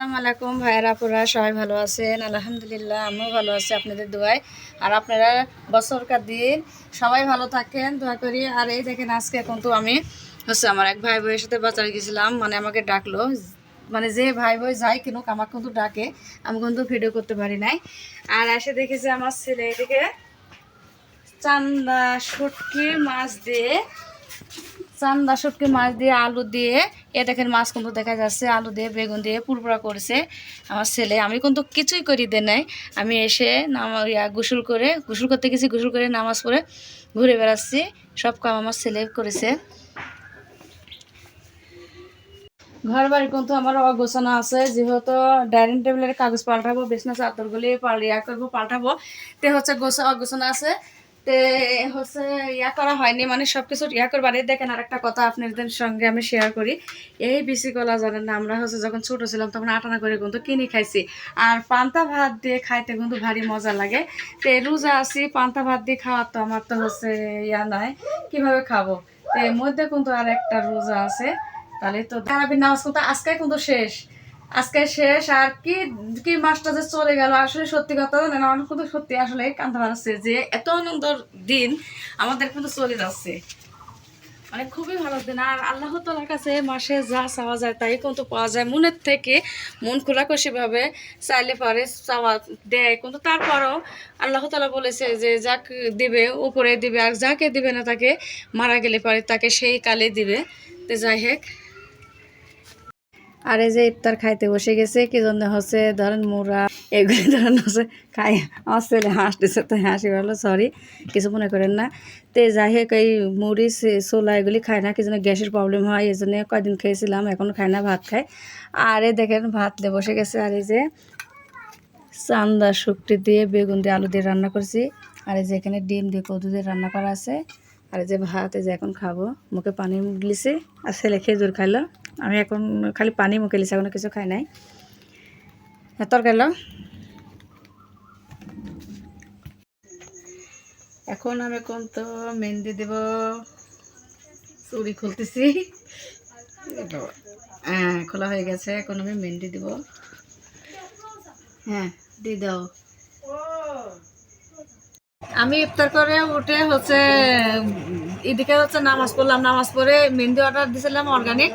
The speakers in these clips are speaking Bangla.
আসসালামু আলাইকুম ভাইয়েরা আপুরা সবাই ভালো আছেন? আলহামদুলিল্লাহ আমিও ভালো আছি আপনাদের দোয়ায়। আর আপনারা বছরকার দিন সবাই ভালো থাকেন দোয়া করি। আর এই দেখেন আজকে কিন্তু আমি আমার এক ভাই বোনের সাথে বাজারে গেছিলাম, মানে আমাকে ডাকলো, মানে যে ভাই বোন যাই কিনুক আমাকে কিন্তু ডাকে, আমি কিন্তু ভিডিও করতে পারি নাই। আর এসে দেখেছি আমার ছেলে এদিকে চান্দা শুটকি মাছ দিয়ে আলু দিয়ে দেখেন মাছ কিন্তু দেখা যাচ্ছে, আলু দিয়ে বেগুন দিয়ে পুরপুরা করেছে আমার ছেলে। আমি কিন্তু কিছুই করি দে নাই, আমি এসে গোসল করতে গেছি, গোসল করে নামাজ পড়ে ঘুরে বেড়াচ্ছি। সব কাম আমার ছেলে করেছে। ঘর বাড়ি কিন্তু আমার অগোছানো আছে, যেহেতু ডাইনিং টেবিলের কাগজ পাল্টাবো, বিছনা চাদরগুলি পাল্টাবো, তে অগোছানো আছে। তে করা হয়নি, মানে সবকিছু করবার। দেখেন আর একটা কথা আপনাদের সঙ্গে আমি শেয়ার করি। এই বিসি কলা জানেন না, আমরা যখন ছোট ছিলাম তখন আটানা করে কিন্তু কিনে খাইছি। আর পান্তা ভাত দিয়ে খাইতে কিন্তু ভারী মজা লাগে। তে রোজা আছি, পান্তা ভাত দিয়ে খাওয়ার তো আমার তো নাই, কিভাবে খাবো? তো এর মধ্যে কিন্তু আর একটা রোজা আছে, তাহলে তো তারাবির নামাজ কিন্তু আজকে শেষ। আর কি কি মাসটা যে চলে গেল, আসলে সত্যি কথা না, অনেক কিন্তু সত্যি আসলে কান্দা বাড়াচ্ছে যে এত আনন্দর দিন আমাদের কিন্তু চলে যাচ্ছে, মানে খুবই ভালো দিন। আর আল্লাহ তাআলার কাছে মাসে যা চাওয়া যায় তাই কিন্তু পাওয়া যায়, মনের থেকে মন খোলাখুশি ভাবে চাইলে পারে চাওয়া দেয়। কিন্তু তারপরও আল্লাহ তাআলা বলেছে যে যাক দিবে উপরে দিবে, আর যাকে দিবে না তাকে মারা গেলে পারে তাকে সেই কালে দিবে। তো যাই হোক, আর এই যে ইফতার খাইতে বসে গেছে, কি জন্য হচ্ছে ধরেন মুড়া এগুলি ধরেন হচ্ছে খাই। আমার ছেলে হাসতেছে, তো হাসি ভালো, সরি কিছু মনে করেন না। তো যাই হোক, এই মুড়ি ছোলা এগুলি খায় না, কি জন্য গ্যাসের প্রবলেম হয়, এই জন্য কয়দিন খেয়েছিলাম, এখন খায় না, ভাত খায়। আর এই দেখেন ভাত দিয়ে বসে গেছে। আর এই যে চান্দা শুক্তি দিয়ে বেগুন দিয়ে আলু দিয়ে রান্না করছি। আর এই যে এখানে ডিম দিয়ে কদু দিয়ে রান্না করা আছে। আর এই যে ভাত, এই যে এখন খাবো, মুখে পানি গলিছে। আর ছেলে খেজুর খাইলো, আমি এখন খালি পানি মুখে লিছি, এখনো কিছু খাই নাই। তরকারি এখন আমি কোন তো মেহেন্দি দেব, চুড়ি খুলতেছি। হ্যাঁ খোলা হয়ে গেছে, এখন আমি মেহেন্দি দিব। হ্যাঁ দিয়ে দাও। আমি ইফতার করে উঠে এদিকে নামাজ পড়লাম, নামাজ পড়ে মেহেন্দি অর্ডার দিয়েছিলাম অর্গানিক,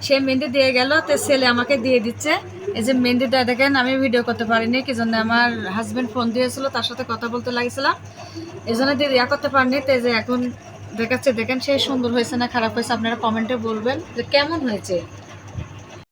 সে মেহেন্দি দিয়ে গেল। তো ছেলে আমাকে দিয়ে দিচ্ছে এই যে মেহেন্দিটা। দেখেন আমি ভিডিও করতে পারিনি, কি জন্য আমার হাজব্যান্ড ফোন দিয়েছিল, তার সাথে কথা বলতে লাগছিলাম, এই জন্য করতে পারিনি। তো যে এখন দেখাচ্ছে, দেখেন সেই সুন্দর হয়েছে না খারাপ হয়েছে, আপনারা কমেন্টে বলবেন যে কেমন হয়েছে।